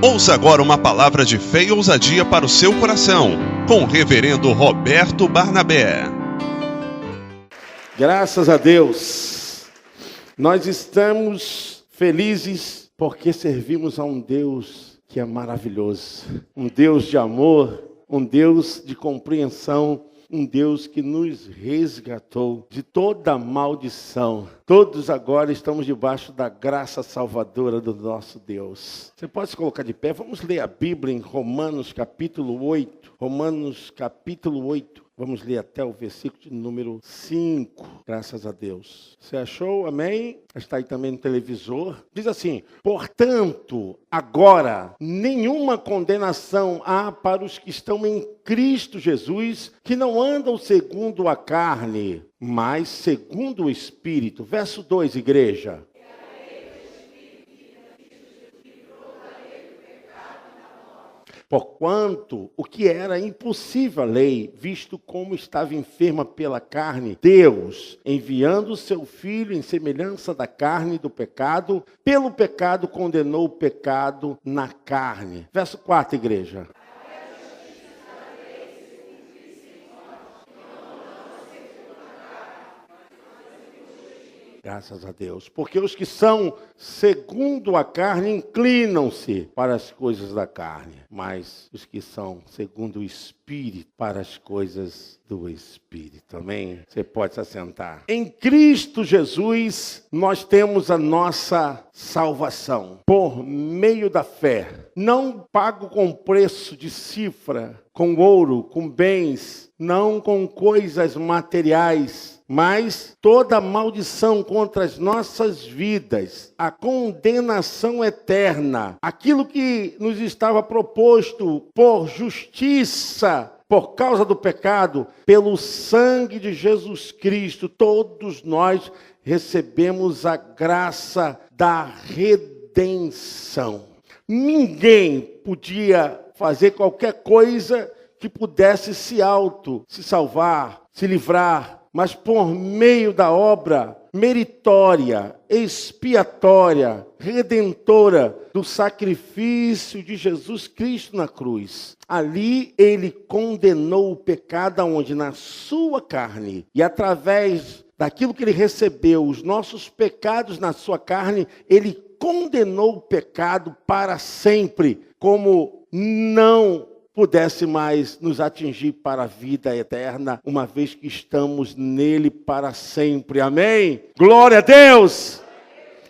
Ouça agora uma palavra de fé e ousadia para o seu coração, com o reverendo Roberto Barnabé. Graças a Deus, nós estamos felizes porque servimos a um Deus que é maravilhoso, um Deus de amor, um Deus de compreensão, um Deus que nos resgatou de toda maldição. Todos agora estamos debaixo da graça salvadora do nosso Deus. Você pode se colocar de pé? Vamos ler a Bíblia em Romanos capítulo 8. Romanos capítulo 8. Vamos ler até o versículo de número 5. Graças a Deus. Você achou? Amém? Está aí também no televisor. Diz assim: portanto, agora, nenhuma condenação há para os que estão em Cristo Jesus, que não andam segundo a carne, mas segundo o Espírito. Verso 2, igreja. Porquanto o que era impossível à lei, visto como estava enferma pela carne, Deus, enviando o seu Filho em semelhança da carne do pecado, pelo pecado condenou o pecado na carne. Verso 4, igreja. Graças a Deus. Porque os que são segundo a carne inclinam-se para as coisas da carne, mas os que são segundo o Espírito para as coisas do Espírito. Amém? Você pode se assentar. Em Cristo Jesus nós temos a nossa salvação por meio da fé. Não pago com preço de cifra, com ouro, com bens, não com coisas materiais, mas toda maldição contra as nossas vidas, a condenação eterna, aquilo que nos estava proposto por justiça, por causa do pecado, pelo sangue de Jesus Cristo, todos nós recebemos a graça da redenção. Ninguém podia fazer qualquer coisa que pudesse se salvar, se livrar, mas por meio da obra meritória, expiatória, redentora do sacrifício de Jesus Cristo na cruz. Ali ele condenou o pecado aonde? Na sua carne. E através daquilo que ele recebeu, os nossos pecados na sua carne, ele condenou o pecado para sempre, como não pudesse mais nos atingir para a vida eterna, uma vez que estamos nele para sempre. Amém? Glória a Deus!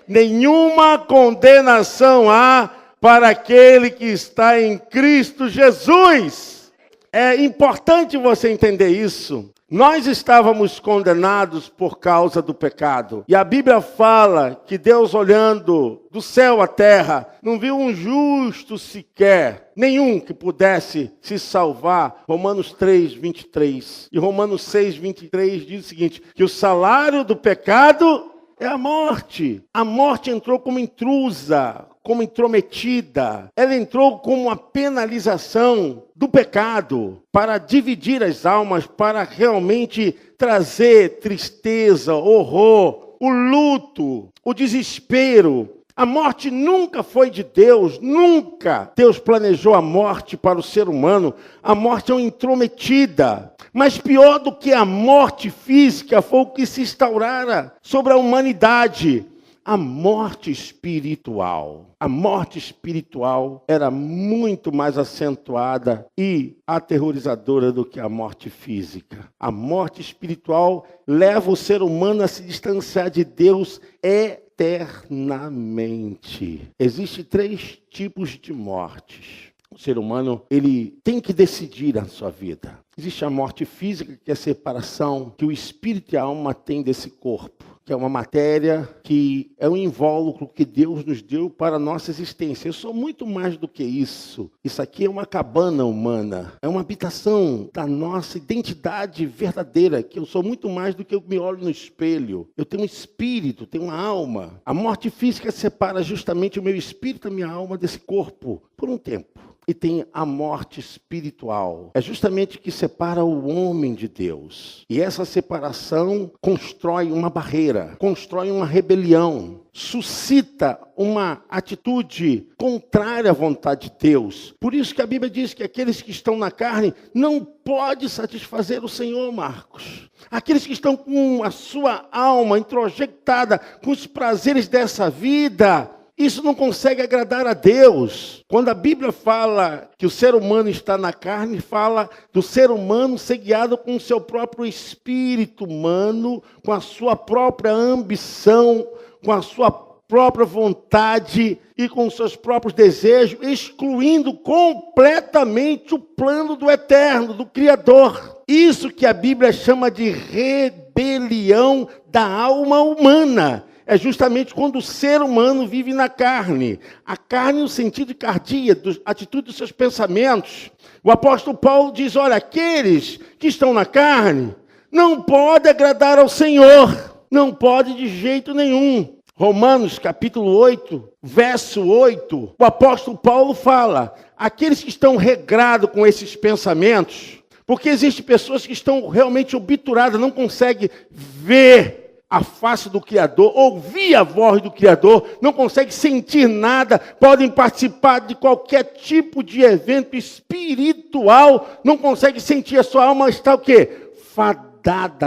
Nenhuma condenação há para aquele que está em Cristo Jesus. É importante você entender isso. Nós estávamos condenados por causa do pecado. E a Bíblia fala que Deus, olhando do céu à terra, não viu um justo sequer, nenhum que pudesse se salvar. Romanos 3, 23. E Romanos 6, 23 diz o seguinte, que o salário do pecado é a morte. A morte entrou como intrusa, como intrometida. Ela entrou como uma penalização do pecado para dividir as almas, para realmente trazer tristeza, horror, o luto, o desespero. A morte nunca foi de Deus, nunca Deus planejou a morte para o ser humano. A morte é uma intrometida. Mas pior do que a morte física foi o que se instaurara sobre a humanidade. A morte espiritual. A morte espiritual era muito mais acentuada e aterrorizadora do que a morte física. A morte espiritual leva o ser humano a se distanciar de Deus eternamente. Existem 3 tipos de mortes. O ser humano, ele tem que decidir a sua vida. Existe a morte física, que é a separação que o espírito e a alma têm desse corpo, que é uma matéria que é um invólucro que Deus nos deu para a nossa existência. Eu sou muito mais do que isso. Isso aqui é uma cabana humana, é uma habitação da nossa identidade verdadeira, que eu sou muito mais do que eu me olho no espelho. Eu tenho um espírito, tenho uma alma. A morte física separa justamente o meu espírito e a minha alma desse corpo por um tempo. E tem a morte espiritual. É justamente que separa separa o homem de Deus. E essa separação constrói uma barreira, constrói uma rebelião, suscita uma atitude contrária à vontade de Deus. Por isso que a Bíblia diz que aqueles que estão na carne não podem satisfazer o Senhor, Marcos. Aqueles que estão com a sua alma introjectada com os prazeres dessa vida, isso não consegue agradar a Deus. Quando a Bíblia fala que o ser humano está na carne, fala do ser humano ser guiado com o seu próprio espírito humano, com a sua própria ambição, com a sua própria vontade e com os seus próprios desejos, excluindo completamente o plano do eterno, do Criador. Isso que a Bíblia chama de rebelião da alma humana. É justamente quando o ser humano vive na carne. A carne no sentido cardíaco, a atitude dos seus pensamentos. O apóstolo Paulo diz, olha, aqueles que estão na carne não podem agradar ao Senhor. Não pode de jeito nenhum. Romanos capítulo 8, verso 8, o apóstolo Paulo fala, aqueles que estão regrados com esses pensamentos, porque existem pessoas que estão realmente obturadas, não conseguem ver a face do Criador, ouvir a voz do Criador, não conseguem sentir nada, podem participar de qualquer tipo de evento espiritual, não conseguem sentir, a sua alma está o quê? Fadada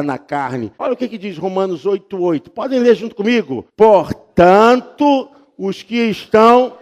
na carne. Olha o que diz Romanos 8:8. Podem ler junto comigo? Portanto, os que estão...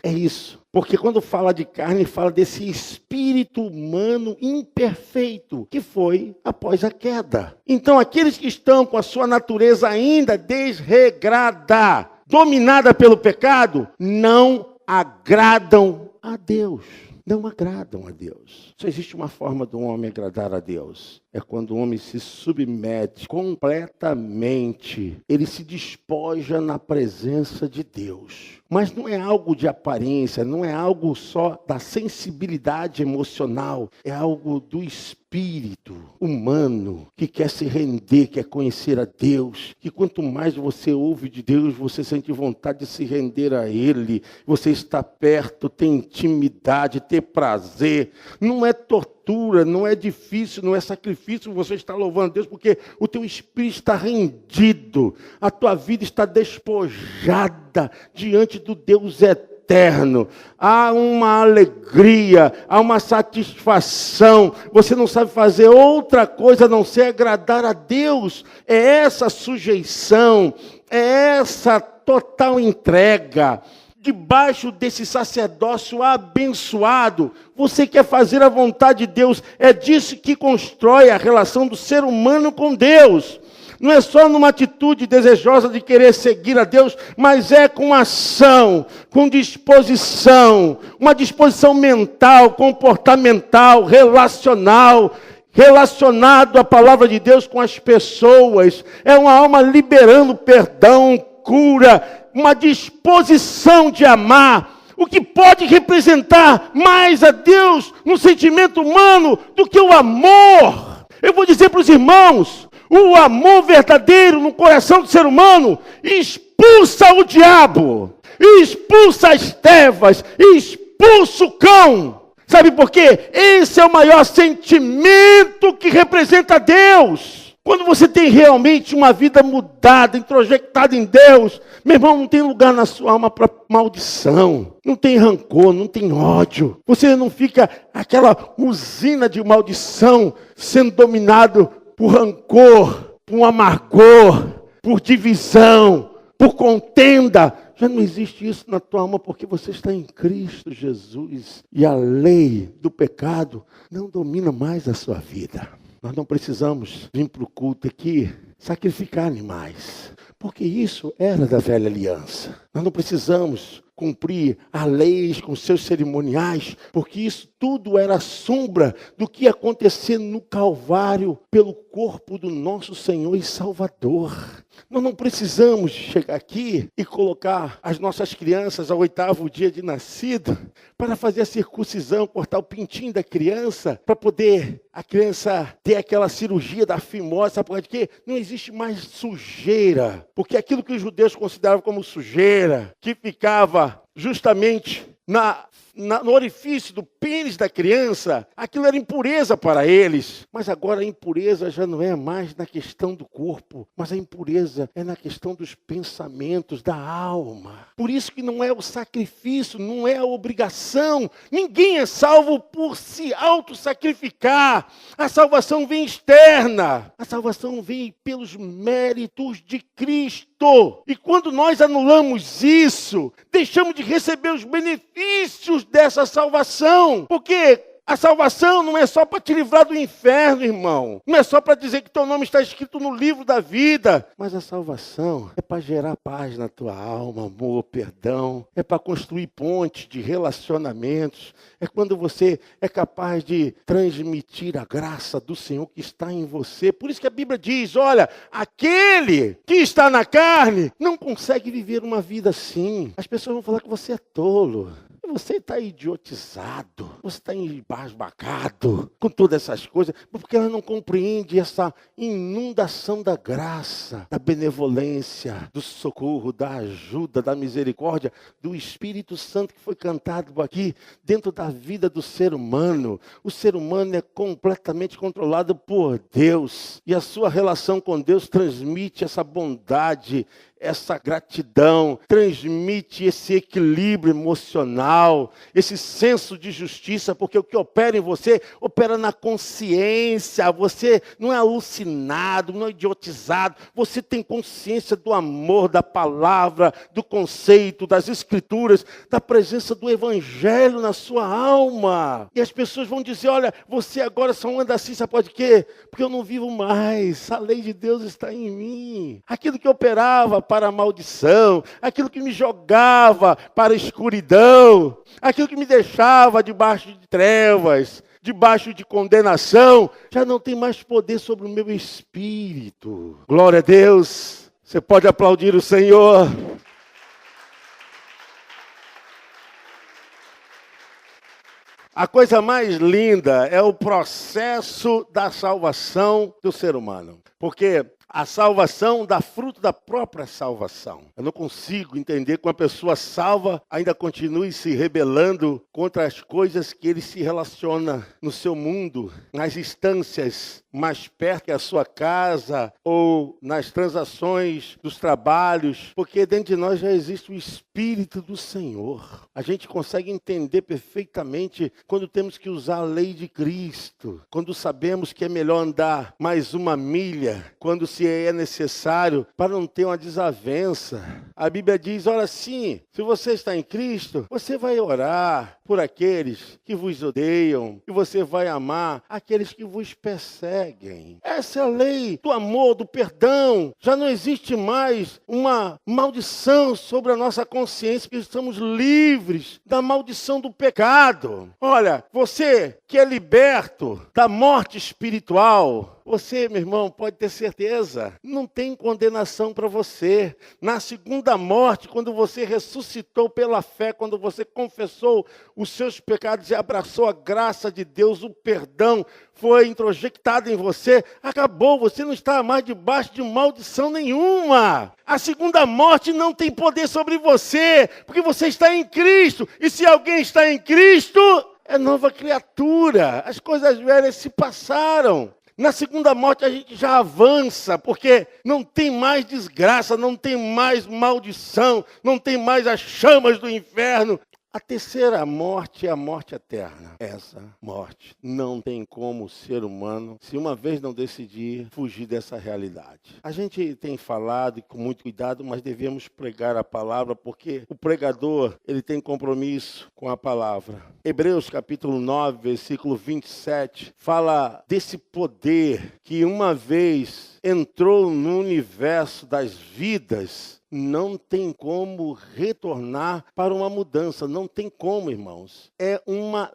É isso. Porque quando fala de carne, fala desse espírito humano imperfeito, que foi após a queda. Então, aqueles que estão com a sua natureza ainda desregrada, dominada pelo pecado, não agradam a Deus. Não agradam a Deus. Só existe uma forma do homem agradar a Deus. É quando o homem se submete completamente. Ele se despoja na presença de Deus. Mas não é algo de aparência, não é algo só da sensibilidade emocional. É algo do espírito humano que quer se render, quer conhecer a Deus. Que quanto mais você ouve de Deus, você sente vontade de se render a Ele. Você está perto, tem intimidade, ter prazer. Não é tortura, não é difícil, não é sacrifício você está louvando a Deus, porque o teu espírito está rendido, a tua vida está despojada diante do Deus eterno. Há uma alegria, há uma satisfação, você não sabe fazer outra coisa a não ser agradar a Deus. É essa sujeição, é essa total entrega. Debaixo desse sacerdócio abençoado, você quer fazer a vontade de Deus. É disso que constrói a relação do ser humano com Deus. Não é só numa atitude desejosa de querer seguir a Deus, mas é com ação, com disposição, uma disposição mental, comportamental, relacional, relacionado à palavra de Deus com as pessoas. É uma alma liberando perdão, cura, uma disposição de amar, o que pode representar mais a Deus no sentimento humano do que o amor. Eu vou dizer para os irmãos, o amor verdadeiro no coração do ser humano expulsa o diabo, expulsa as trevas, expulsa o cão. Sabe por quê? Esse é o maior sentimento que representa Deus. Quando você tem realmente uma vida mudada, introjectada em Deus, meu irmão, não tem lugar na sua alma para maldição. Não tem rancor, não tem ódio. Você não fica aquela usina de maldição sendo dominado por rancor, por amargor, por divisão, por contenda. Já não existe isso na tua alma porque você está em Cristo Jesus. E a lei do pecado não domina mais a sua vida. Nós não precisamos vir para o culto aqui sacrificar animais, porque isso era da velha aliança. Nós não precisamos cumprir a lei com seus cerimoniais, porque isso tudo era sombra do que ia acontecer no Calvário pelo corpo do nosso Senhor e Salvador. Nós não precisamos chegar aqui e colocar as nossas crianças ao 8º dia de nascido para fazer a circuncisão, cortar o pintinho da criança, para poder a criança ter aquela cirurgia da fimose. Sabe por quê? Não existe mais sujeira, porque aquilo que os judeus consideravam como sujeira, que ficava justamente na no orifício do pênis da criança, aquilo era impureza para eles. Mas agora a impureza já não é mais na questão do corpo, mas a impureza é na questão dos pensamentos, da alma. Por isso que não é o sacrifício, não é a obrigação. Ninguém é salvo por se auto-sacrificar. A salvação vem externa. A salvação vem pelos méritos de Cristo. E quando nós anulamos isso, deixamos de receber os benefícios dessa salvação. Porque a salvação não é só para te livrar do inferno, irmão. Não é só para dizer que teu nome está escrito no livro da vida. Mas a salvação é para gerar paz na tua alma, amor, perdão. É para construir pontes de relacionamentos. É quando você é capaz de transmitir a graça do Senhor que está em você. Por isso que a Bíblia diz, olha, aquele que está na carne não consegue viver uma vida assim. As pessoas vão falar que você é tolo. Você está idiotizado, você está embasbacado com todas essas coisas, porque ela não compreende essa inundação da graça, da benevolência, do socorro, da ajuda, da misericórdia, do Espírito Santo que foi cantado aqui dentro da vida do ser humano. O ser humano é completamente controlado por Deus e a sua relação com Deus transmite essa bondade, essa gratidão, transmite esse equilíbrio emocional, esse senso de justiça, porque o que opera em você, opera na consciência. Você não é alucinado, não é idiotizado, você tem consciência do amor, da palavra, do conceito, das escrituras, da presença do evangelho na sua alma. E as pessoas vão dizer, olha, você agora só anda assim, sabe por quê? Porque eu não vivo mais, a lei de Deus está em mim. Aquilo que operava para a maldição, aquilo que me jogava para a escuridão, aquilo que me deixava debaixo de trevas, debaixo de condenação, já não tem mais poder sobre o meu espírito. Glória a Deus. Você pode aplaudir o Senhor. A coisa mais linda é o processo da salvação do ser humano. Porque a salvação dá fruto da própria salvação. Eu não consigo entender que uma pessoa salva ainda continue se rebelando contra as coisas que ele se relaciona no seu mundo, nas instâncias mais perto que a sua casa ou nas transações dos trabalhos, porque dentro de nós já existe o Espírito do Senhor. A gente consegue entender perfeitamente quando temos que usar a lei de Cristo, quando sabemos que é melhor andar mais uma milha, quando se é necessário, para não ter uma desavença. A Bíblia diz, olha sim, se você está em Cristo, você vai orar por aqueles que vos odeiam, e você vai amar aqueles que vos perseguem. Essa é a lei do amor, do perdão. Já não existe mais uma maldição sobre a nossa consciência, porque estamos livres da maldição do pecado. Olha, você que é liberto da morte espiritual, você, meu irmão, pode ter certeza, não tem condenação para você. Na segunda morte, quando você ressuscitou pela fé, quando você confessou os seus pecados e abraçou a graça de Deus, o perdão foi introjectado em você, acabou, você não está mais debaixo de maldição nenhuma. A segunda morte não tem poder sobre você, porque você está em Cristo, e se alguém está em Cristo, é nova criatura, as coisas velhas se passaram. Na segunda morte a gente já avança, porque não tem mais desgraça, não tem mais maldição, não tem mais as chamas do inferno. A terceira morte é a morte eterna. Essa morte não tem como o ser humano, se uma vez não decidir, fugir dessa realidade. A gente tem falado com muito cuidado, mas devemos pregar a palavra, porque o pregador, ele tem compromisso com a palavra. Hebreus capítulo 9, versículo 27, fala desse poder que uma vez entrou no universo das vidas, não tem como retornar para uma mudança. Não tem como, irmãos. É uma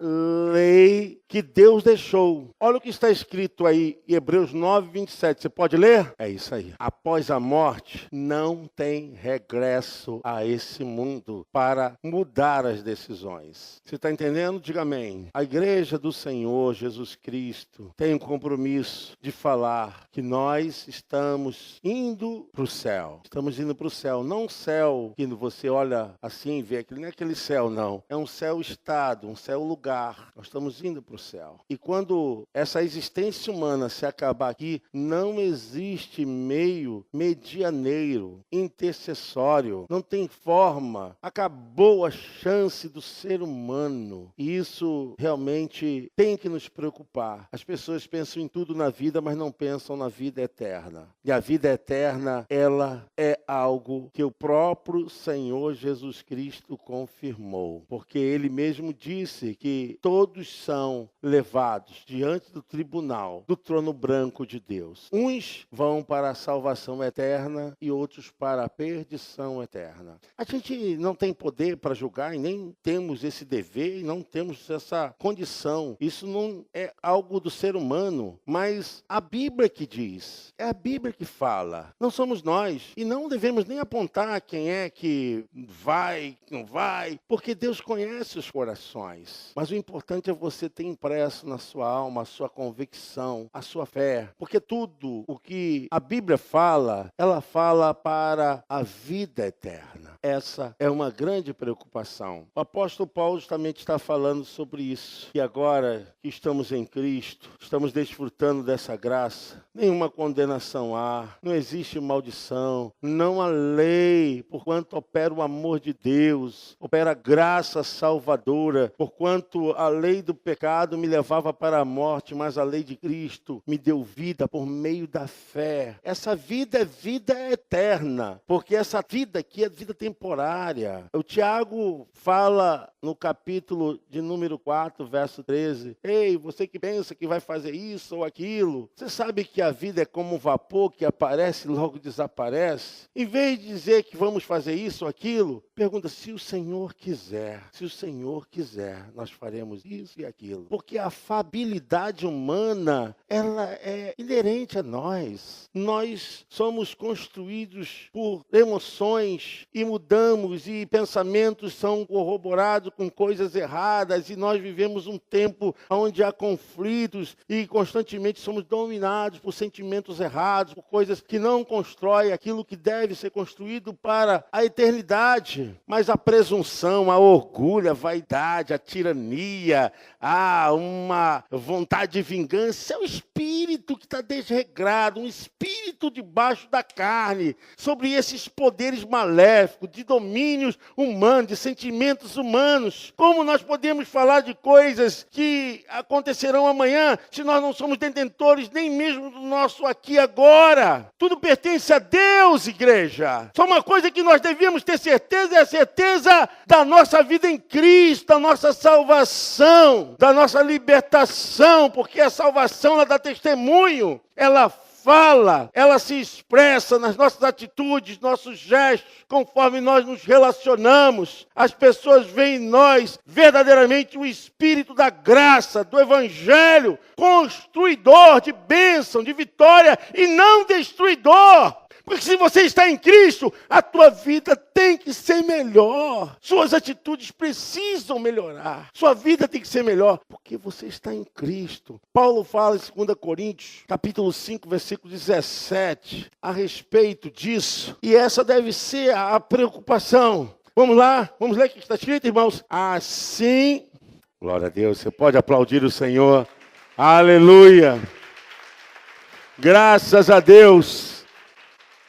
lei que Deus deixou. Olha o que está escrito aí em Hebreus 9, 27. Você pode ler? É isso aí. Após a morte, não tem regresso a esse mundo para mudar as decisões. Você está entendendo? Diga amém. A igreja do Senhor Jesus Cristo tem um compromisso de falar que nós estamos indo para o céu. Estamos indo para o céu. céu, não um céu que você olha assim e vê aquilo, não é aquele céu, não. É um céu estado, um céu lugar. Nós estamos indo para o céu. E quando essa existência humana se acabar aqui, não existe meio medianeiro, intercessório, não tem forma. Acabou a chance do ser humano. E isso realmente tem que nos preocupar. As pessoas pensam em tudo na vida, mas não pensam na vida eterna. E a vida eterna, ela é algo que o próprio Senhor Jesus Cristo confirmou. Porque ele mesmo disse que todos são levados diante do tribunal, do trono branco de Deus. Uns vão para a salvação eterna e outros para a perdição eterna. A gente não tem poder para julgar e nem temos esse dever e não temos essa condição. Isso não é algo do ser humano, mas a Bíblia que diz, é a Bíblia que fala. Não somos nós e não devemos nem apontar quem é que vai, não vai, porque Deus conhece os corações. Mas o importante é você ter impresso na sua alma a sua convicção, a sua fé, porque tudo o que a Bíblia fala, ela fala para a vida eterna. Essa é uma grande preocupação. O apóstolo Paulo justamente está falando sobre isso. E agora que estamos em Cristo, estamos desfrutando dessa graça, nenhuma condenação há, não existe maldição, não há lei, porquanto opera o amor de Deus, opera a graça salvadora, porquanto a lei do pecado me levava para a morte, mas a lei de Cristo me deu vida por meio da fé. Essa vida é vida eterna, porque essa vida aqui é vida temporária. O Tiago fala no capítulo de número 4, verso 13, ei, você que pensa que vai fazer isso ou aquilo, você sabe que a vida é como um vapor que aparece e logo desaparece? Em vez de dizer que vamos fazer isso ou aquilo, pergunta, se o Senhor quiser, nós faremos isso e aquilo. Porque a fabilidade humana, ela é inerente a nós. Nós somos construídos por emoções e mudamos e pensamentos são corroborados com coisas erradas e nós vivemos um tempo onde há conflitos e constantemente somos dominados por sentimentos errados, por coisas que não constroem aquilo que deve ser construído para a eternidade. Mas a presunção, a orgulho, a vaidade, a tirania, uma vontade de vingança, é o espírito que está desregrado, um espírito debaixo da carne, sobre esses poderes maléficos, de domínios humanos, de sentimentos humanos. Como nós podemos falar de coisas que acontecerão amanhã, se nós não somos detentores nem mesmo do nosso aqui e agora? Tudo pertence a Deus, igreja. Só uma coisa que nós devíamos ter certeza, é a certeza da nossa vida em Cristo, da nossa salvação, da nossa libertação, porque a salvação, ela dá testemunho, ela fala, ela se expressa nas nossas atitudes, nossos gestos, conforme nós nos relacionamos. As pessoas veem em nós verdadeiramente o Espírito da graça, do Evangelho, construidor de bênção, de vitória e não destruidor. Porque se você está em Cristo, a tua vida tem que ser melhor. Suas atitudes precisam melhorar. Sua vida tem que ser melhor, porque você está em Cristo. Paulo fala em 2 Coríntios, capítulo 5, versículo 17, a respeito disso. E essa deve ser a preocupação. Vamos lá? Vamos ler o que está escrito, irmãos? Assim, glória a Deus, você pode aplaudir o Senhor. Aleluia. Graças a Deus.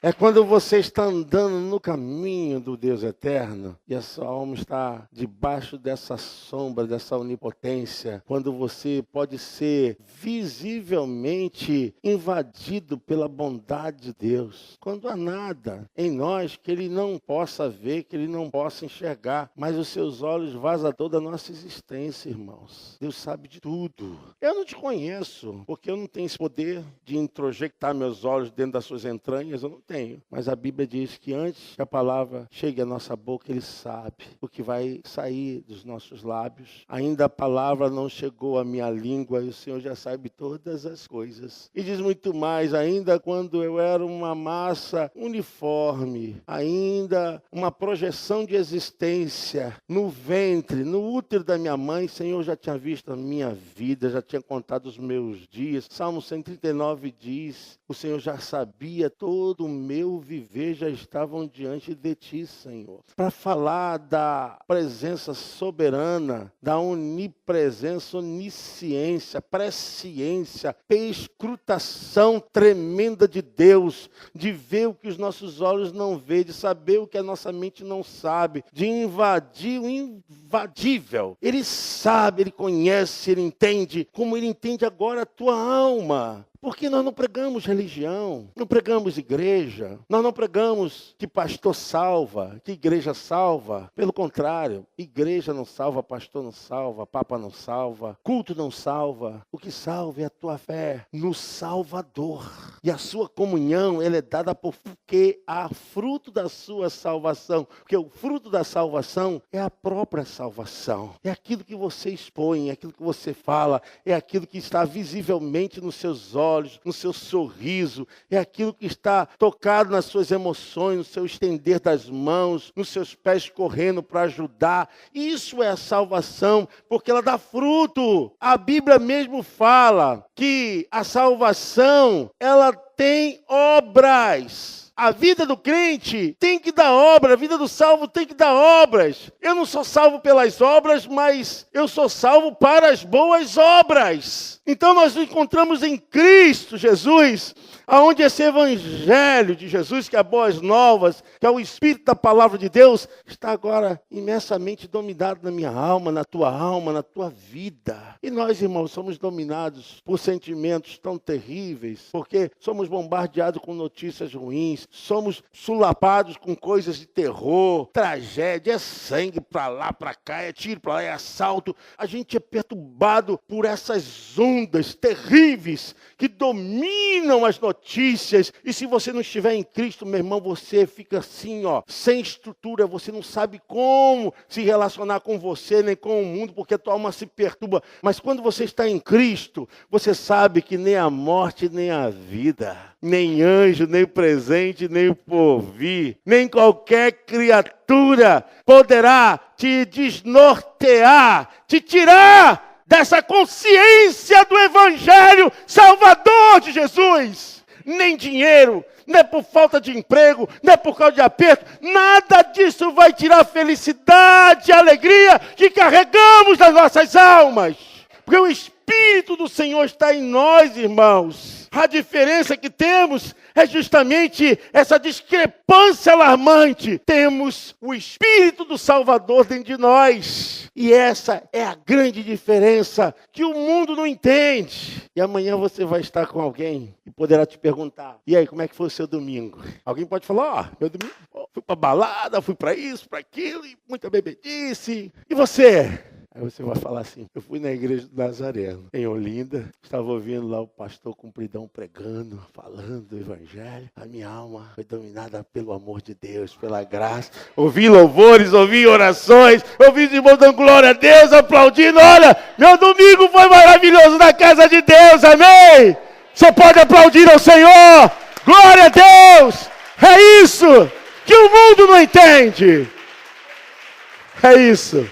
É quando você está andando no caminho do Deus eterno e a sua alma está debaixo dessa sombra, dessa onipotência, quando você pode ser visivelmente invadido pela bondade de Deus. Quando há nada em nós que Ele não possa ver, que Ele não possa enxergar, mas os seus olhos vazam toda a nossa existência, irmãos. Deus sabe de tudo. Eu não te conheço, porque eu não tenho esse poder de introjectar meus olhos dentro das suas entranhas, eu não tenho. Mas a Bíblia diz que antes que a palavra chegue à nossa boca, Ele sabe o que vai sair dos nossos lábios. Ainda a palavra não chegou à minha língua e o Senhor já sabe todas as coisas. E diz muito mais, ainda quando eu era uma massa uniforme, ainda uma projeção de existência no ventre, no útero da minha mãe, Senhor já tinha visto a minha vida, já tinha contado os meus dias. Salmo 139 diz, o Senhor já sabia todo o meu viver já estavam diante de ti, Senhor. Para falar da presença soberana, da onipresença, onisciência, presciência, perscrutação tremenda de Deus, de ver o que os nossos olhos não veem, de saber o que a nossa mente não sabe, de invadir o invadível. Ele sabe, ele conhece, ele entende, como ele entende agora a tua alma. Porque nós não pregamos religião, não pregamos igreja, nós não pregamos que pastor salva, que igreja salva. Pelo contrário, igreja não salva, pastor não salva, papa não salva, culto não salva. O que salva é a tua fé no Salvador. E a sua comunhão, ela é dada porque há fruto da sua salvação. Porque o fruto da salvação é a própria salvação. É aquilo que você expõe, é aquilo que você fala, é aquilo que está visivelmente nos seus olhos, no seu sorriso, é aquilo que está tocado nas suas emoções, no seu estender das mãos, nos seus pés correndo para ajudar. Isso é a salvação, porque ela dá fruto. A Bíblia mesmo fala que a salvação, ela tem obras. A vida do crente tem que dar obra, a vida do salvo tem que dar obras. Eu não sou salvo pelas obras, mas eu sou salvo para as boas obras. Então nós nos encontramos em Cristo Jesus, aonde esse evangelho de Jesus, que é boas novas, que é o Espírito da palavra de Deus, está agora imensamente dominado na minha alma, na tua vida. E nós, irmãos, somos dominados por sentimentos tão terríveis, porque somos bombardeados com notícias ruins, somos sulapados com coisas de terror, tragédia, é sangue para lá, para cá, é tiro para lá, é assalto. A gente é perturbado por essas ondas terríveis que dominam as notícias. E se você não estiver em Cristo, meu irmão, você fica assim, sem estrutura. Você não sabe como se relacionar com você, nem com o mundo, porque a tua alma se perturba. Mas quando você está em Cristo, você sabe que nem a morte, nem a vida, nem anjo, nem presente, nem o porvir, nem qualquer criatura poderá te desnortear, te tirar dessa consciência do Evangelho Salvador de Jesus. Nem dinheiro, nem por falta de emprego, nem por causa de aperto, nada disso vai tirar a felicidade e a alegria que carregamos nas nossas almas. Porque o Espírito do Senhor está em nós, irmãos. A diferença que temos é justamente essa discrepância alarmante. Temos o Espírito do Salvador dentro de nós. E essa é a grande diferença que o mundo não entende. E amanhã você vai estar com alguém e poderá te perguntar: e aí, como é que foi o seu domingo? Alguém pode falar: meu domingo, fui para balada, fui para isso, para aquilo, e muita bebedice. E você? Aí você vai falar assim: eu fui na igreja do Nazareno, em Olinda, estava ouvindo lá o pastor Cumpridão pregando, falando do evangelho. A minha alma foi dominada pelo amor de Deus, pela graça. Ouvi louvores, ouvi orações, ouvi os irmãos dando glória a Deus, aplaudindo. Olha, meu domingo foi maravilhoso na casa de Deus, amém? Você pode aplaudir ao Senhor, glória a Deus. É isso que o mundo não entende. É isso.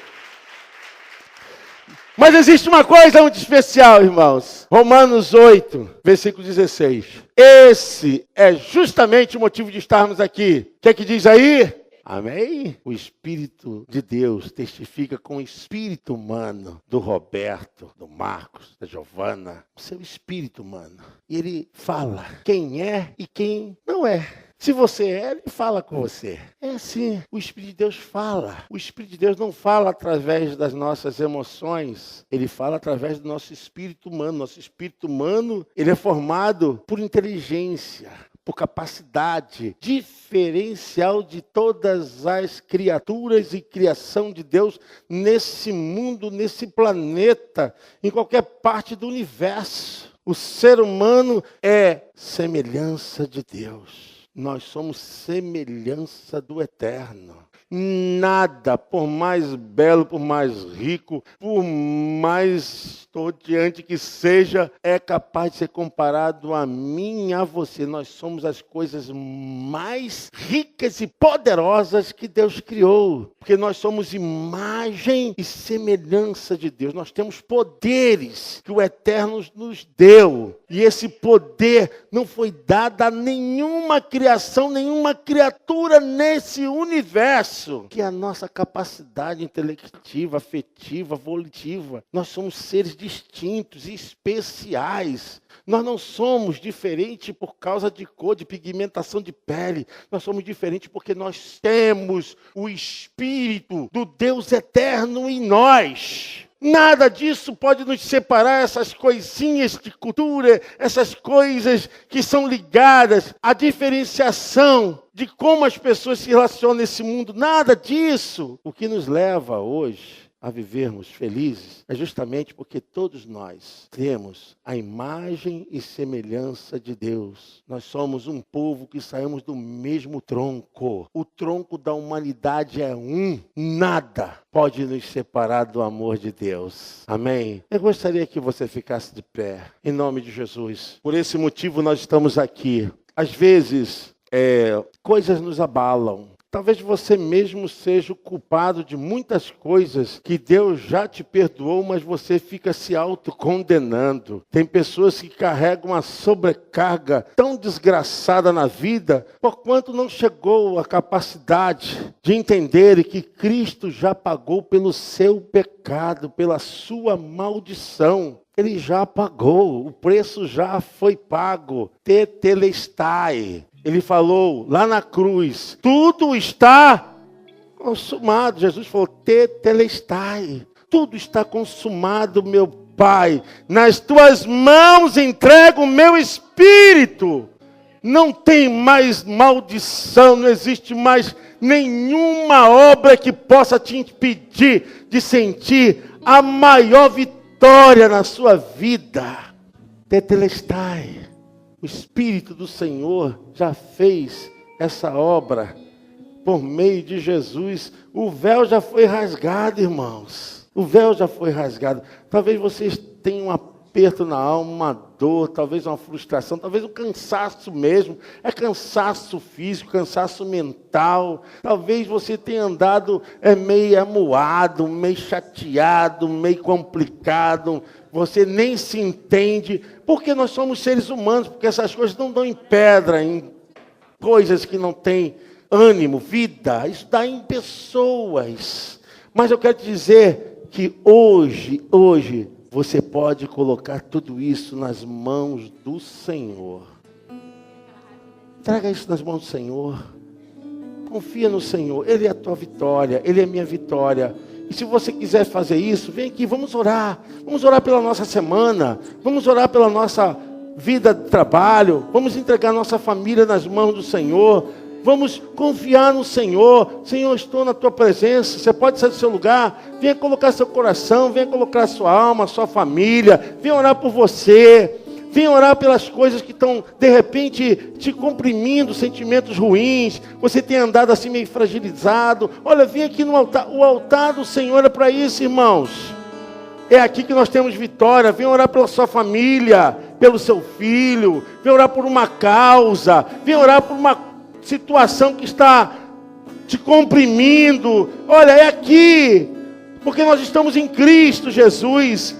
Mas existe uma coisa muito especial, irmãos. Romanos 8, versículo 16. Esse é justamente o motivo de estarmos aqui. O que é que diz aí? Amém? O Espírito de Deus testifica com o espírito humano do Roberto, do Marcos, da Giovana. O seu espírito humano. E ele fala quem é e quem não é. Se você é, ele fala com você. É assim, o Espírito de Deus fala. O Espírito de Deus não fala através das nossas emoções. Ele fala através do nosso espírito humano. Nosso espírito humano, ele é formado por inteligência, por capacidade diferencial de todas as criaturas e criação de Deus nesse mundo, nesse planeta, em qualquer parte do universo. O ser humano é semelhança de Deus. Nós somos semelhança do Eterno. Nada, por mais belo, por mais rico, por mais diante que seja, é capaz de ser comparado a mim e a você. Nós somos as coisas mais ricas e poderosas que Deus criou, porque nós somos imagem e semelhança de Deus. Nós temos poderes que o Eterno nos deu, e esse poder não foi dado a nenhuma criação, nenhuma criatura nesse universo, que é a nossa capacidade intelectiva, afetiva, volitiva. Nós somos seres distintos e especiais. Nós não somos diferentes por causa de cor, de pigmentação de pele. Nós somos diferentes porque nós temos o Espírito do Deus eterno em nós. Nada disso pode nos separar, essas coisinhas de cultura, essas coisas que são ligadas à diferenciação de como as pessoas se relacionam nesse mundo. Nada disso. O que nos leva hoje a vivermos felizes é justamente porque todos nós temos a imagem e semelhança de Deus. Nós somos um povo que saímos do mesmo tronco. O tronco da humanidade é um. Nada pode nos separar do amor de Deus. Amém? Eu gostaria que você ficasse de pé, em nome de Jesus. Por esse motivo nós estamos aqui. Às vezes, coisas nos abalam. Talvez você mesmo seja o culpado de muitas coisas que Deus já te perdoou, mas você fica se autocondenando. Tem pessoas que carregam uma sobrecarga tão desgraçada na vida, porquanto não chegou a capacidade de entender que Cristo já pagou pelo seu pecado, pela sua maldição. Ele já pagou, o preço já foi pago. Tetelestai. Ele falou lá na cruz, tudo está consumado. Jesus falou, tetelestai. Tudo está consumado, meu Pai. Nas tuas mãos entrego o meu espírito. Não tem mais maldição, não existe mais nenhuma obra que possa te impedir de sentir a maior vitória na sua vida. Tetelestai. O Espírito do Senhor já fez essa obra por meio de Jesus. O véu já foi rasgado, irmãos. O véu já foi rasgado. Talvez vocês tenham um aperto na alma, uma dor, talvez uma frustração, talvez um cansaço mesmo. É cansaço físico, cansaço mental. Talvez você tenha andado meio amuado, meio chateado, meio complicado. Você nem se entende, porque nós somos seres humanos, porque essas coisas não dão em pedra, em coisas que não têm ânimo, vida. Isso dá em pessoas. Mas eu quero te dizer que hoje, você pode colocar tudo isso nas mãos do Senhor. Traga isso nas mãos do Senhor. Confia no Senhor. Ele é a tua vitória, Ele é a minha vitória. E se você quiser fazer isso, vem aqui, vamos orar. Vamos orar pela nossa semana. Vamos orar pela nossa vida de trabalho. Vamos entregar nossa família nas mãos do Senhor. Vamos confiar no Senhor. Senhor, estou na tua presença. Você pode sair do seu lugar. Venha colocar seu coração. Venha colocar sua alma, sua família. Venha orar por você. Venha orar pelas coisas que estão, de repente, te comprimindo, sentimentos ruins. Você tem andado assim meio fragilizado. Olha, vem aqui no altar. O altar do Senhor é para isso, irmãos. É aqui que nós temos vitória. Venha orar pela sua família, pelo seu filho. Venha orar por uma causa. Venha orar por uma situação que está te comprimindo. Olha, é aqui. Porque nós estamos em Cristo Jesus.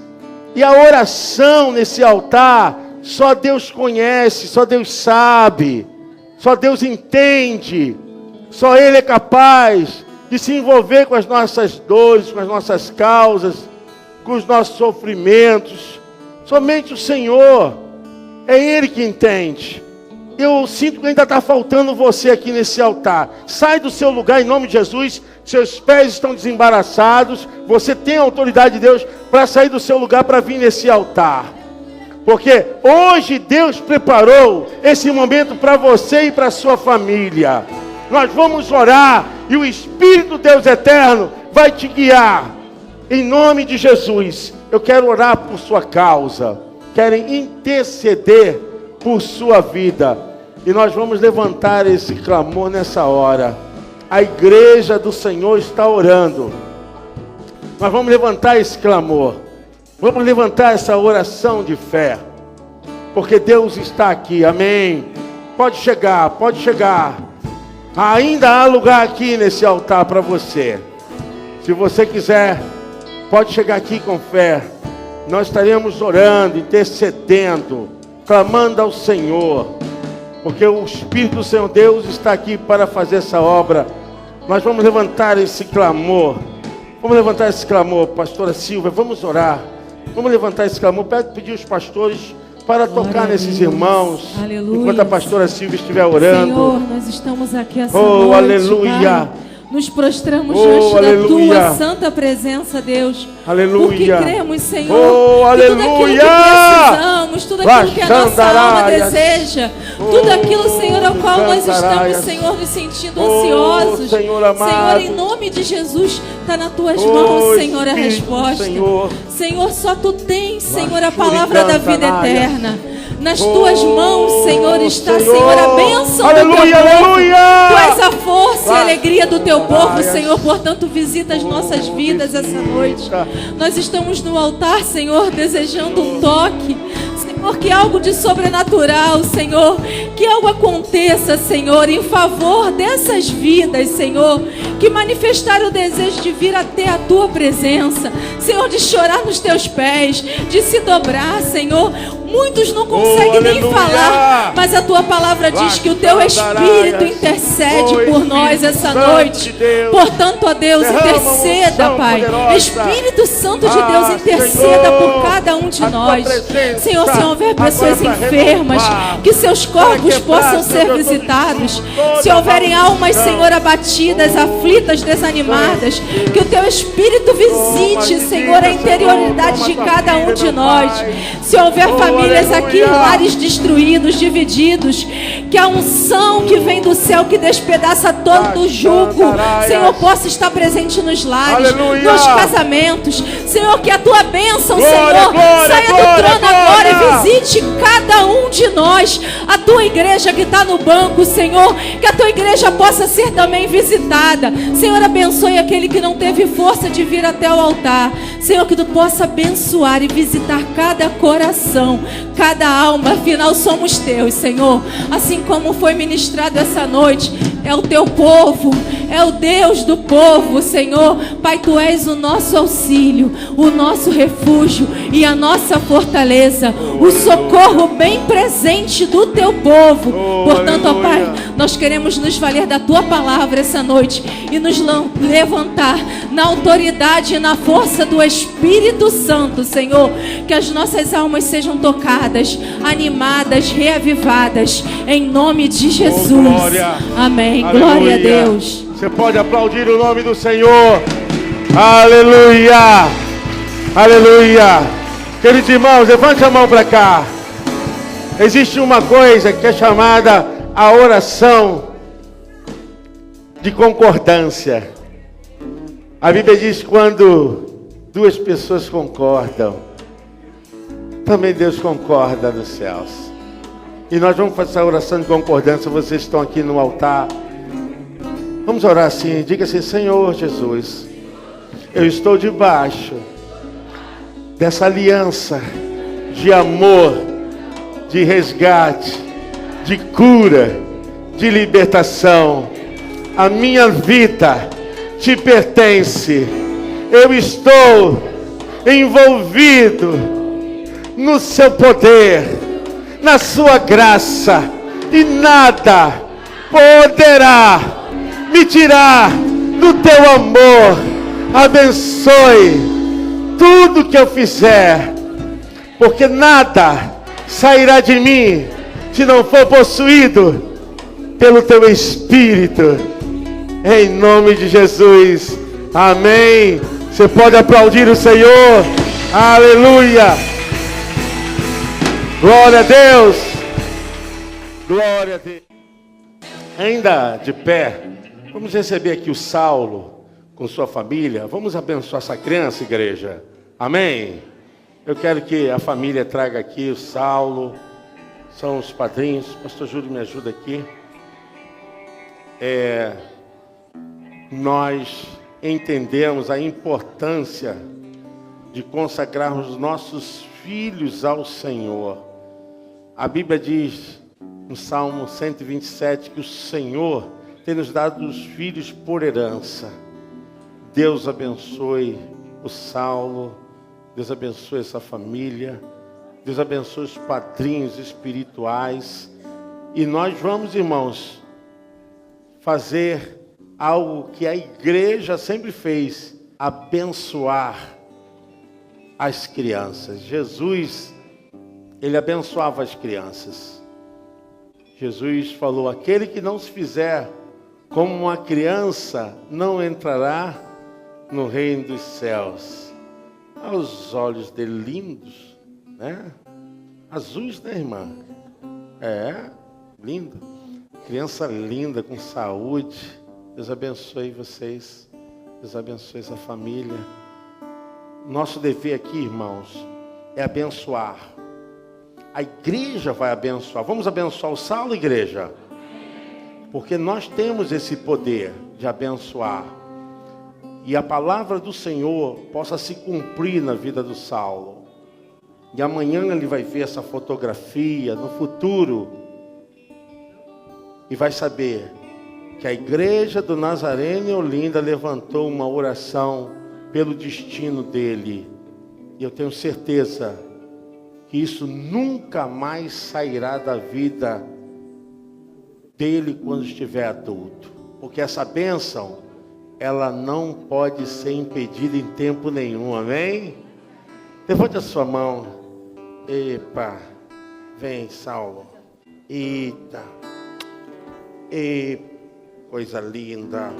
E a oração nesse altar, só Deus conhece, só Deus sabe, só Deus entende, só Ele é capaz de se envolver com as nossas dores, com as nossas causas, com os nossos sofrimentos. Somente o Senhor, é Ele que entende. Eu sinto que ainda está faltando você aqui nesse altar. Sai do seu lugar em nome de Jesus. Seus pés estão desembaraçados. Você tem a autoridade de Deus para sair do seu lugar para vir nesse altar. Porque hoje Deus preparou esse momento para você e para a sua família. Nós vamos orar e o Espírito Deus Eterno vai te guiar. Em nome de Jesus, eu quero orar por sua causa. Querem interceder por sua vida. E nós vamos levantar esse clamor nessa hora. A igreja do Senhor está orando. Nós vamos levantar esse clamor. Vamos levantar essa oração de fé, porque Deus está aqui, amém? Pode chegar, pode chegar. Ainda há lugar aqui nesse altar para você. Se você quiser, pode chegar aqui com fé. Nós estaremos orando, intercedendo, clamando ao Senhor, porque o Espírito do Senhor Deus está aqui para fazer essa obra. Nós vamos levantar esse clamor. Vamos levantar esse clamor, pastora Silvia, vamos orar. Vamos levantar esse clamor. Pedir os pastores para tocar nesses irmãos. Aleluia. Enquanto a pastora Silvia estiver orando. Senhor, nós estamos aqui essa noite, aleluia. Pai. Nos prostramos diante da Tua santa presença, Deus. Aleluia. Porque cremos, Senhor, que tudo aquilo que precisamos, tudo aquilo que a nossa alma deseja, tudo aquilo, Senhor, ao qual nós estamos, Senhor, nos sentindo ansiosos. Senhor, em nome de Jesus, está nas Tuas mãos, Senhor, a resposta. Senhor, só Tu tens, Senhor, a palavra da vida eterna. Nas Tuas mãos, Senhor, está, Senhor, a bênção do Teu povo. Tu és a força e a alegria do Teu povo, Senhor. Portanto, visita as nossas vidas essa noite. Nós estamos no altar, Senhor, desejando um toque. Senhor, que algo de sobrenatural, Senhor, que algo aconteça, Senhor, em favor dessas vidas, Senhor, que manifestaram o desejo de vir até a Tua presença, Senhor, de chorar nos Teus pés, de se dobrar, Senhor. Muitos não conseguem nem falar, mas a Tua palavra diz que o Teu Espírito intercede por nós essa noite. Portanto, ó Deus, interceda, Pai. Espírito Santo de Deus, interceda por cada um de nós. Senhor, se houver pessoas enfermas, que seus corpos possam ser visitados. Se houverem almas, Senhor, abatidas, aflitas, desanimadas, que o Teu Espírito visite, Senhor, a interioridade de cada um de nós. Se houver famílias aqui, lares destruídos, divididos, que a unção que vem do céu, que despedaça todo o jugo, Senhor, possa estar presente nos lares, nos casamentos. Senhor, que a Tua bênção, Senhor, saia do trono agora e visite cada um de nós. A Tua igreja que está no banco, Senhor, que a Tua igreja possa ser também visitada. Senhor, abençoe aquele que não teve força de vir até o altar. Senhor, que Tu possa abençoar e visitar cada coração, cada alma. Afinal somos Teus, Senhor. Assim como foi ministrado essa noite, é o Teu povo, é o Deus do povo, Senhor. Pai, Tu és o nosso auxílio, o nosso refúgio e a nossa fortaleza, o socorro bem presente do Teu povo. Portanto, ó Pai, nós queremos nos valer da Tua palavra essa noite e nos levantar na autoridade e na força do Espírito Santo, Senhor. Que as nossas almas sejam tocadas, animadas, reavivadas, em nome de Jesus. Amém. Aleluia. Glória a Deus. Você pode aplaudir o nome do Senhor. Aleluia. Aleluia. Queridos irmãos, levante a mão para cá. Existe uma coisa que é chamada a oração de concordância. A Bíblia diz: quando duas pessoas concordam, também Deus concorda nos céus. E nós vamos fazer a oração de concordância. Vocês estão aqui no altar. Vamos orar assim. Diga assim: Senhor Jesus, eu estou debaixo dessa aliança de amor, de resgate, de cura, de libertação. A minha vida Te pertence. Eu estou envolvido no Seu poder, na Sua graça, e nada poderá me tirar do Teu amor. Abençoe tudo que eu fizer, porque nada sairá de mim se não for possuído pelo Teu Espírito. Em nome de Jesus. Amém. Você pode aplaudir o Senhor. Aleluia. Glória a Deus. Glória a Deus. Ainda de pé, vamos receber aqui o Saulo com sua família. Vamos abençoar essa criança, igreja. Amém. Eu quero que a família traga aqui o Saulo. São os padrinhos. Pastor Júlio, me ajuda aqui. Nós entendemos a importância de consagrarmos nossos filhos ao Senhor. A Bíblia diz, no Salmo 127, que o Senhor tem nos dado os filhos por herança. Deus abençoe o Saulo, Deus abençoe essa família, Deus abençoe os padrinhos espirituais. E nós vamos, irmãos, fazer algo que a igreja sempre fez, abençoar as crianças. Jesus, ele abençoava as crianças. Jesus falou, aquele que não se fizer como uma criança, não entrará no reino dos céus. Os olhos dele lindos, né? Azuis, né, irmã? Lindo. Criança linda, com saúde. Deus abençoe vocês. Deus abençoe essa família. Nosso dever aqui, irmãos, é abençoar. A igreja vai abençoar. Vamos abençoar o Saulo, igreja? Porque nós temos esse poder de abençoar. E a palavra do Senhor possa se cumprir na vida do Saulo. E amanhã ele vai ver essa fotografia no futuro. E vai saber que a igreja do Nazareno em Olinda levantou uma oração pelo destino dele. E eu tenho certeza que isso nunca mais sairá da vida dele quando estiver adulto. Porque essa bênção, ela não pode ser impedida em tempo nenhum, amém? Levante a sua mão. Epa, vem, Saulo. Eita. E coisa linda.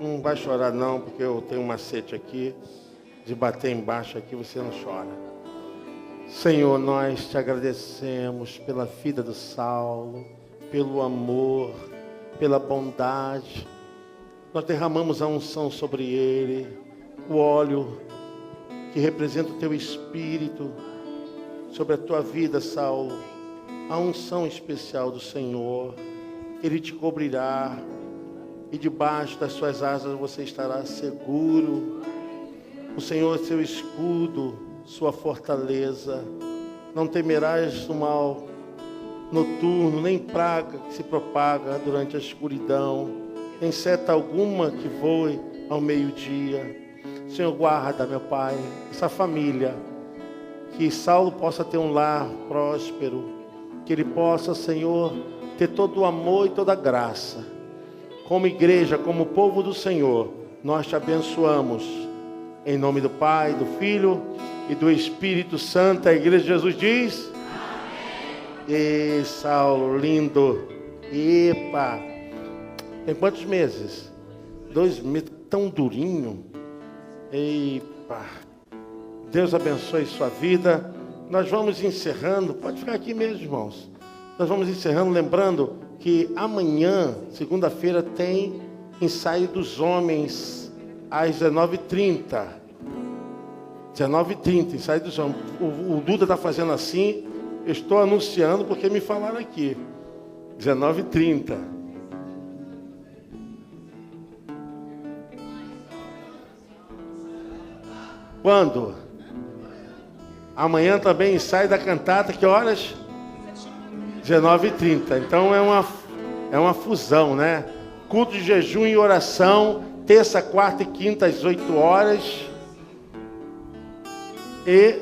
Não vai chorar não, porque eu tenho um macete aqui, de bater embaixo aqui, você não chora. Senhor, nós te agradecemos pela vida do Saulo, pelo amor, pela bondade. Nós derramamos a unção sobre ele, o óleo que representa o teu espírito, sobre a tua vida, Saulo. A unção especial do Senhor, ele te cobrirá, e debaixo das suas asas você estará seguro. O Senhor é seu escudo, sua fortaleza. Não temerás do mal noturno, nem praga que se propaga durante a escuridão, nem seta alguma que voe ao meio-dia. Senhor, guarda, meu Pai, essa família, que Saulo possa ter um lar próspero, que ele possa, Senhor, ter todo o amor e toda a graça. Como igreja, como povo do Senhor, nós te abençoamos. Em nome do Pai, do Filho e do Espírito Santo. A igreja de Jesus diz: amém. E Saulo, lindo. Epa. Tem quantos meses? 2 meses, tão durinho. Epa. Deus abençoe sua vida. Nós vamos encerrando. Pode ficar aqui mesmo, irmãos. Nós vamos encerrando, lembrando que amanhã, segunda-feira, tem ensaio dos homens às 19h30. 19h30, ensaio dos homens. O Duda está fazendo assim, eu estou anunciando porque me falaram aqui. 19h30. Quando? Amanhã também ensaio da cantata, que horas? 19h30. Então é uma fusão, né? Culto de jejum e oração, terça, quarta e quinta às 8 horas. E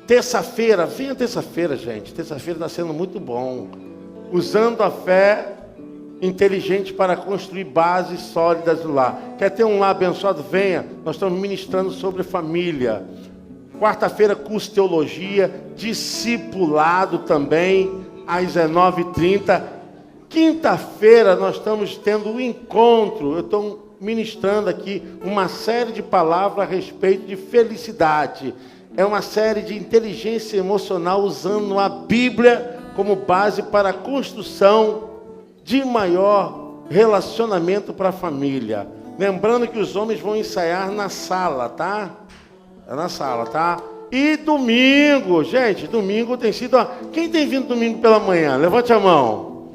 terça-feira, venha terça-feira, gente. Terça-feira está sendo muito bom. Usando a fé inteligente para construir bases sólidas no lar. Quer ter um lar abençoado? Venha. Nós estamos ministrando sobre família. Quarta-feira, curso de teologia, discipulado também, às 19h30. Quinta-feira, nós estamos tendo um encontro. Eu estou ministrando aqui uma série de palavras a respeito de felicidade. É uma série de inteligência emocional usando a Bíblia como base para a construção de maior relacionamento para a família. Lembrando que os homens vão ensaiar na sala, tá? É na sala, tá? E domingo, gente, domingo tem sido... Quem tem vindo domingo pela manhã? Levante a mão.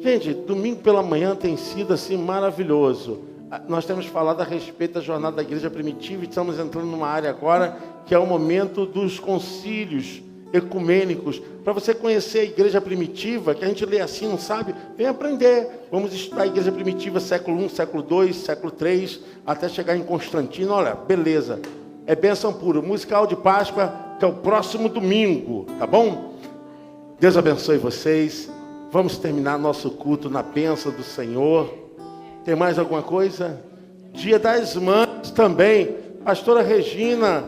Gente, domingo pela manhã tem sido assim maravilhoso. Nós temos falado a respeito da jornada da igreja primitiva e estamos entrando numa área agora que é o momento dos concílios ecumênicos. Para você conhecer a igreja primitiva, que a gente lê assim, não sabe, vem aprender. Vamos estudar a igreja primitiva século I, século II, século III, até chegar em Constantino. Olha, beleza. É bênção pura. Musical de Páscoa, que é o próximo domingo, tá bom? Deus abençoe vocês. Vamos terminar nosso culto na bênção do Senhor. Tem mais alguma coisa? Dia das Mães também. Pastora Regina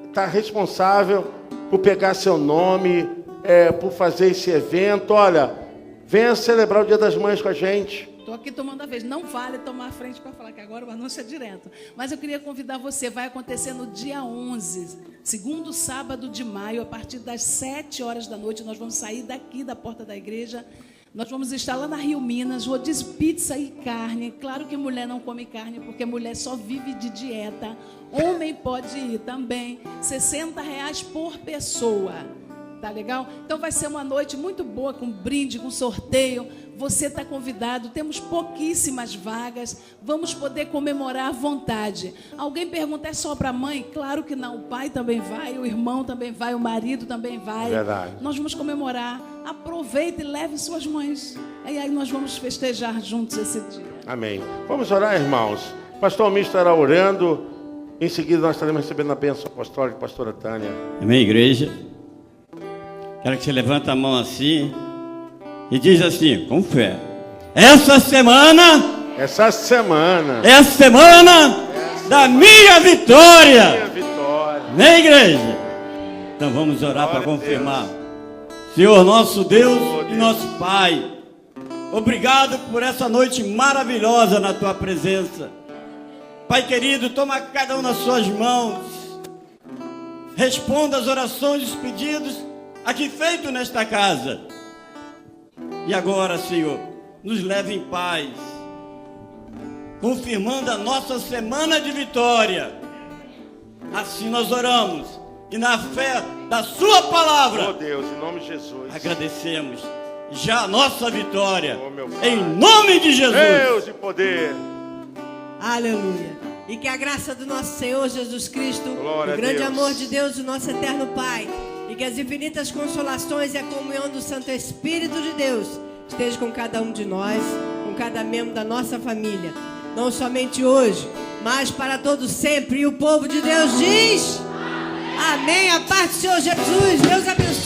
está responsável por pegar seu nome, por fazer esse evento. Olha, venha celebrar o Dia das Mães com a gente. Estou aqui tomando a vez. Não vale tomar a frente para falar que agora o anúncio é direto. Mas eu queria convidar você. Vai acontecer no dia 11, segundo sábado de maio, a partir das 7 horas da noite. Nós vamos sair daqui da porta da igreja. Nós vamos estar lá na Rio Minas, rodízio pizza e carne. Claro que mulher não come carne, porque mulher só vive de dieta. Homem pode ir também. R$60 por pessoa. Tá legal? Então vai ser uma noite muito boa, com brinde, com sorteio. Você está convidado. Temos pouquíssimas vagas. Vamos poder comemorar à vontade. Alguém pergunta, é só para a mãe? Claro que não. O pai também vai, o irmão também vai, o marido também vai. Verdade. Nós vamos comemorar. Aproveite e leve suas mães. E aí nós vamos festejar juntos esse dia. Amém. Vamos orar, irmãos. O pastor Almir estará orando. Em seguida nós estaremos recebendo a bênção apostólica, pastora Tânia. Amém, igreja. Quero que você levante a mão assim e diz assim, com fé. Essa semana é a semana da minha vitória. Amém, igreja? Então vamos orar para confirmar. Senhor, nosso Deus e nosso Pai, obrigado por essa noite maravilhosa na Tua presença. Pai querido, toma cada um nas Suas mãos. Responda as orações e os pedidos aqui feito nesta casa. E agora, Senhor, nos leve em paz, confirmando a nossa semana de vitória. Assim nós oramos e na fé da Sua palavra, Oh Deus, em nome de Jesus, agradecemos já a nossa vitória, Oh, meu Pai. em nome de Jesus. Deus de poder. Aleluia. E que a graça do nosso Senhor Jesus Cristo, Glória o a grande Deus. amor de Deus, o nosso eterno Pai, e que as infinitas consolações e a comunhão do Santo Espírito de Deus esteja com cada um de nós, com cada membro da nossa família, não somente hoje, mas para todos sempre. E o povo de Deus diz: amém. A paz do Senhor Jesus. Deus abençoe.